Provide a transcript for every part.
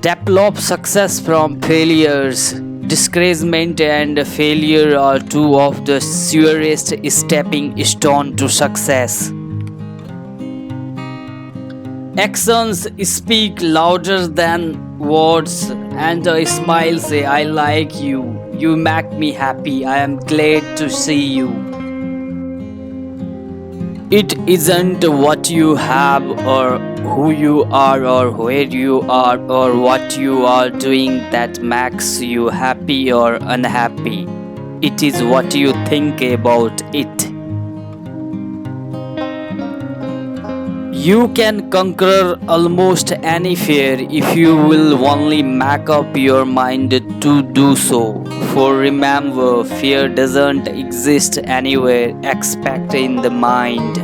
Develop success from failures. Discouragement and failure are two of the surest stepping stones to success. Actions speak louder than words, and a smile say, I like you. You make me happy. I am glad to see you. It isn't what you have or who you are or where you are or what you are doing that makes you happy or unhappy. It is what you think about it. You can conquer almost any fear if you will only make up your mind to do so. For remember, fear doesn't exist anywhere except in the mind.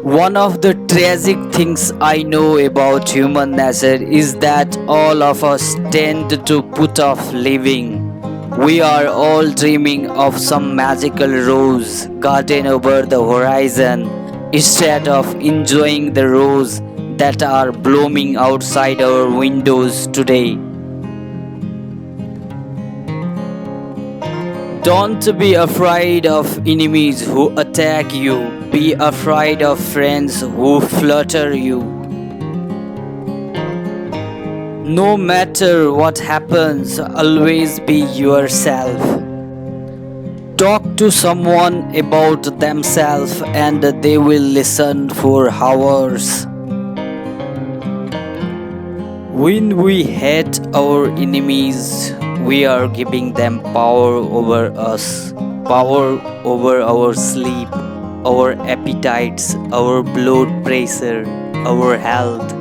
One of the tragic things I know about human nature is that all of us tend to put off living. We are all dreaming of some magical rose garden over the horizon instead of enjoying the roses that are blooming outside our windows today. Don't be afraid of enemies who attack you. Be afraid of friends who flatter you. No matter what happens, always be yourself. Talk to someone about themselves and they will listen for hours. When we hate our enemies, we are giving them power over us, power over our sleep, our appetites, our blood pressure, our health,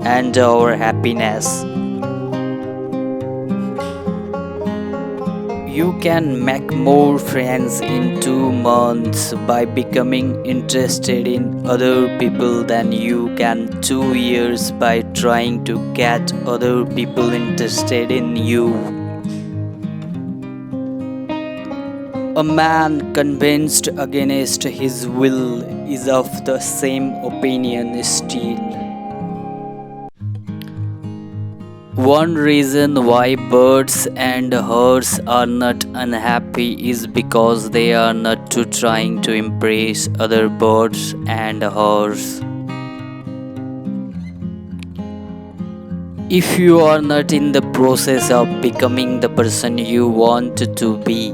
and our happiness. You can make more friends in 2 months by becoming interested in other people than you can 2 years by trying to get other people interested in you. A man convinced against his will is of the same opinion still. One reason why birds and hares are not unhappy is because they are not too trying to impress other birds and hares. If you are not in the process of becoming the person you want to be,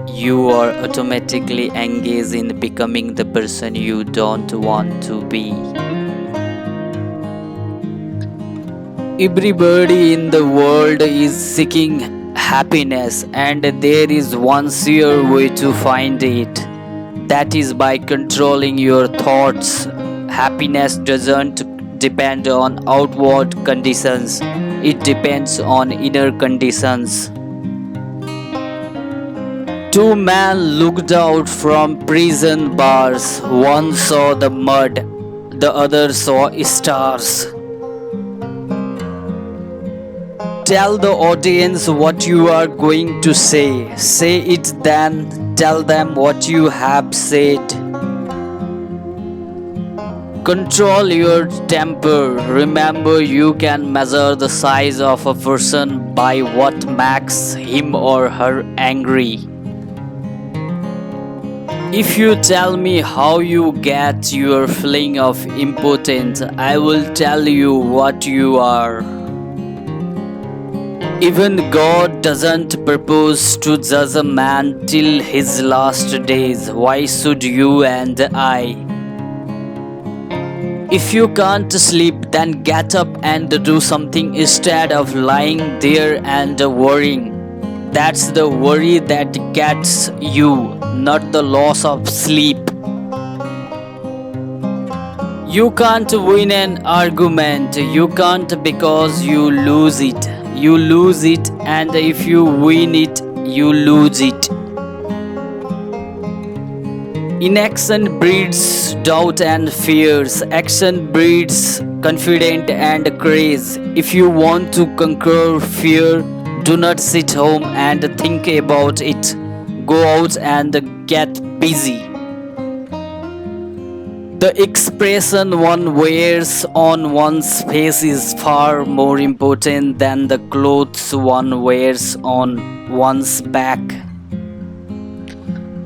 you are automatically engaged in becoming the person you don't want to be. Everybody in the world is seeking happiness, and there is one sure way to find it. That is by controlling your thoughts. Happiness doesn't depend on outward conditions, it depends on inner conditions. Two men looked out from prison bars. One saw the mud, the other saw stars. Tell the audience what you are going to say. Say it then. Tell them what you have said. Control your temper. Remember, you can measure the size of a person by what makes him or her angry. If you tell me how you get your feeling of impotence, I will tell you what you are. Even God doesn't propose to judge a man till his last days. Why should you and I? If you can't sleep, then get up and do something instead of lying there and worrying. That's the worry that gets you, not the loss of sleep. You can't win an argument. You can't because you lose it. You lose it, and if you win it, you lose it. Inaction breeds doubt and fears. Action breeds confidence and courage. If you want to conquer fear, do not sit home and think about it. Go out and get busy. The expression one wears on one's face is far more important than the clothes one wears on one's back.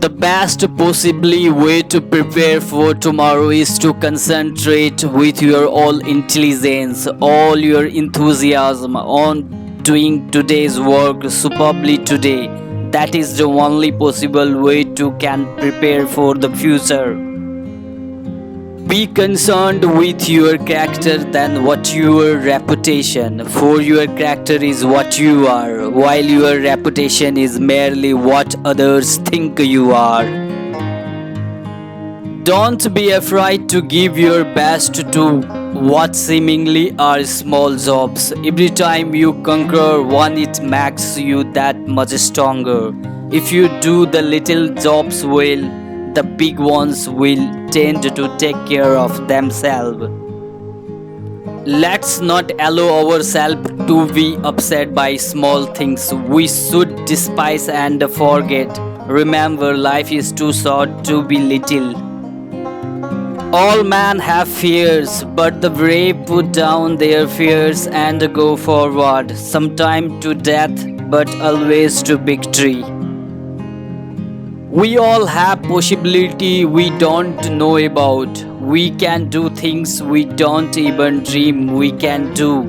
The best possibly way to prepare for tomorrow is to concentrate with your all intelligence, all your enthusiasm on doing today's work superbly today. That is the only possible way to can prepare for the future. Be concerned with your character than what your reputation, for your character is what you are, while your reputation is merely what others think you are. Don't be afraid to give your best to what seemingly are small jobs. Every time you conquer one, it makes you that much stronger. If you do the little jobs well, the big ones will tend to take care of themselves. Let's not allow ourselves to be upset by small things we should despise and forget. Remember, life is too short to be little. All men have fears, but the brave put down their fears and go forward, sometimes to death, but always to victory. We all have possibility we don't know about. We can do things we don't even dream we can do.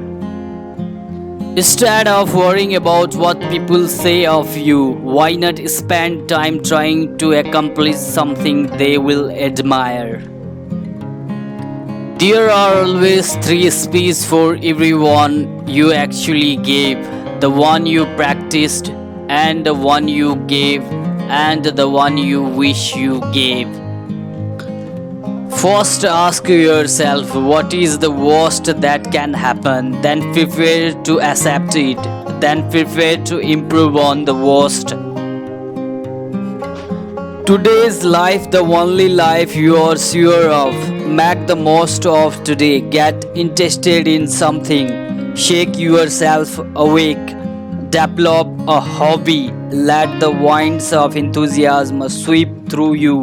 Instead of worrying about what people say of you, why not spend time trying to accomplish something they will admire? There are always three speeches for everyone you actually gave: the one you practiced, and the one you gave, and the one you wish you gave. First, ask yourself what is the worst that can happen, then prepare to accept it, then prepare to improve on the worst. Today's life, the only life you are sure of. Make the most of today. Get interested in something. Shake yourself awake. Develop a hobby. Let the winds of enthusiasm sweep through you.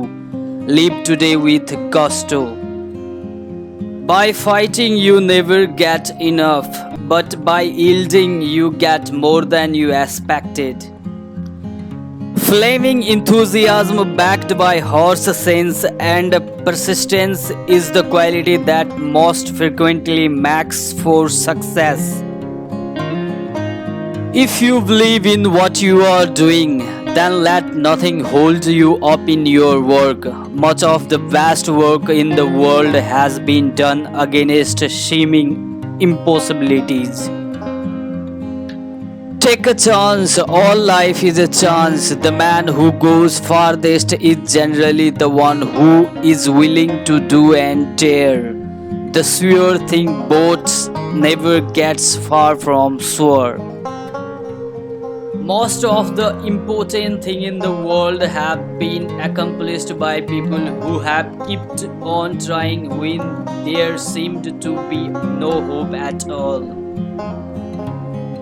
Live today with gusto. By fighting, you never get enough, but by yielding, you get more than you expected. Flaming enthusiasm backed by horse sense and persistence is the quality that most frequently makes for success. If you believe in what you are doing, then let nothing hold you up in your work. Much of the best work in the world has been done against seeming impossibilities. Take a chance. All life is a chance. The man who goes farthest is generally the one who is willing to do and dare. The sure thing boats never gets far from shore. Most of the important things in the world have been accomplished by people who have kept on trying when there seemed to be no hope at all.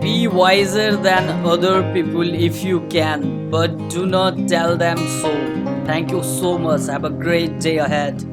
Be wiser than other people if you can, but do not tell them so. Thank you so much. Have a great day ahead.